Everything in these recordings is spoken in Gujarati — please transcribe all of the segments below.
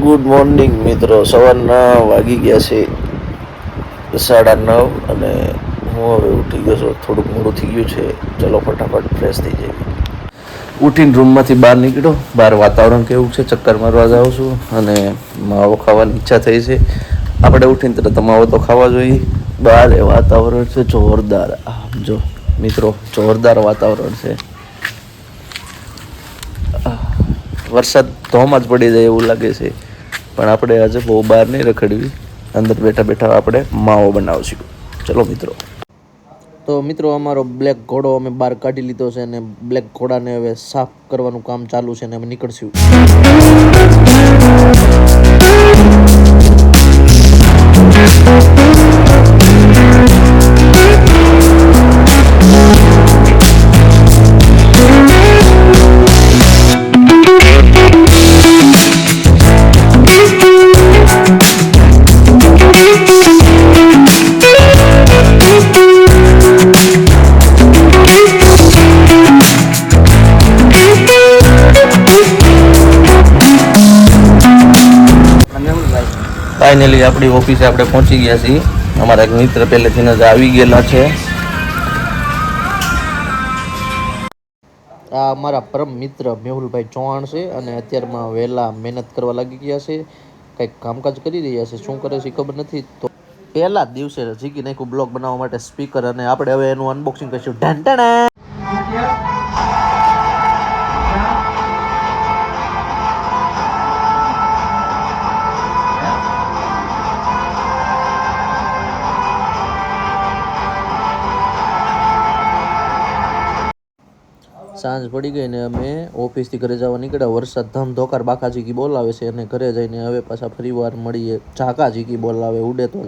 ગુડ મોર્નિંગ મિત્રો. સવારના વાગી ગયા છે 9:30 અને હું હવે ઉઠી ગયો છું. થોડુંક મોડું થઈ ગયું છે. ચલો ફટાફટ ફ્રેશ થઈ જઈએ. ઉઠીને રૂમમાંથી બહાર નીકળ્યો. બહાર વાતાવરણ કેવું છે, ચક્કર મારવા જાઉં છું અને માવો ખાવાની ઈચ્છા થઈ છે. આપણે ઉઠીને તરત માવો તો ખાવા જોઈએ. બહાર એ વાતાવરણ છે જોરદાર. જો મિત્રો, જોરદાર વાતાવરણ છે. વરસાદ ધોમ જ પડી જાય એવું લાગે છે, પણ આપણે આજે બહુ બહાર નહીં રખડવી. અંદર બેઠા બેઠા આપણે માવો બનાવશું. ચલો મિત્રો. તો મિત્રો, અમારો બ્લેક ઘોડો અમે બહાર કાઢી લીધો છે અને બ્લેક ઘોડાને હવે સાફ કરવાનું કામ ચાલુ છે અને અમે નીકળશું. ફાઇનલી આપણી ઓફિસે આપણે પહોંચી ગયા છીએ. અમારા એક મિત્ર પહેલેથી જ આવી ગયેલા છે. આ અમારા પરમ મિત્ર મેહુલભાઈ ચૌહાણ છે અને અત્યારમાં વહેલા મહેનત કરવા લાગી ગયા છે. કંઈક કામકાજ કરી રહ્યા છે. શું કરે છે ખબર નથી. તો પહેલા દિવસે જીકી નાખ્યું બ્લોગ બનાવવા માટે સ્પીકર, અને આપણે હવે એનું અનબોક્સિંગ કરીશું. ઢંટણા સાંજ પડી ગઈ ને અમે ઓફિસથી ઘરે જવા નીકળ્યા. વરસાદ ધમધોકાર બાકા જીકી બોલાવે છે અને ઘરે જઈને હવે પાછા ફરીવાર મળીએ. ઝાકા જીકી બોલાવે, ઉડે તો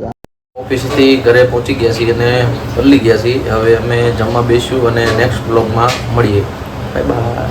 ઓફિસથી ઘરે પહોંચી ગયા છીએ અને પલ્લી ગયા છીએ. હવે અમે જમવા બેસ્યું અને નેક્સ્ટ બ્લોગમાં મળીએ. Bye bye.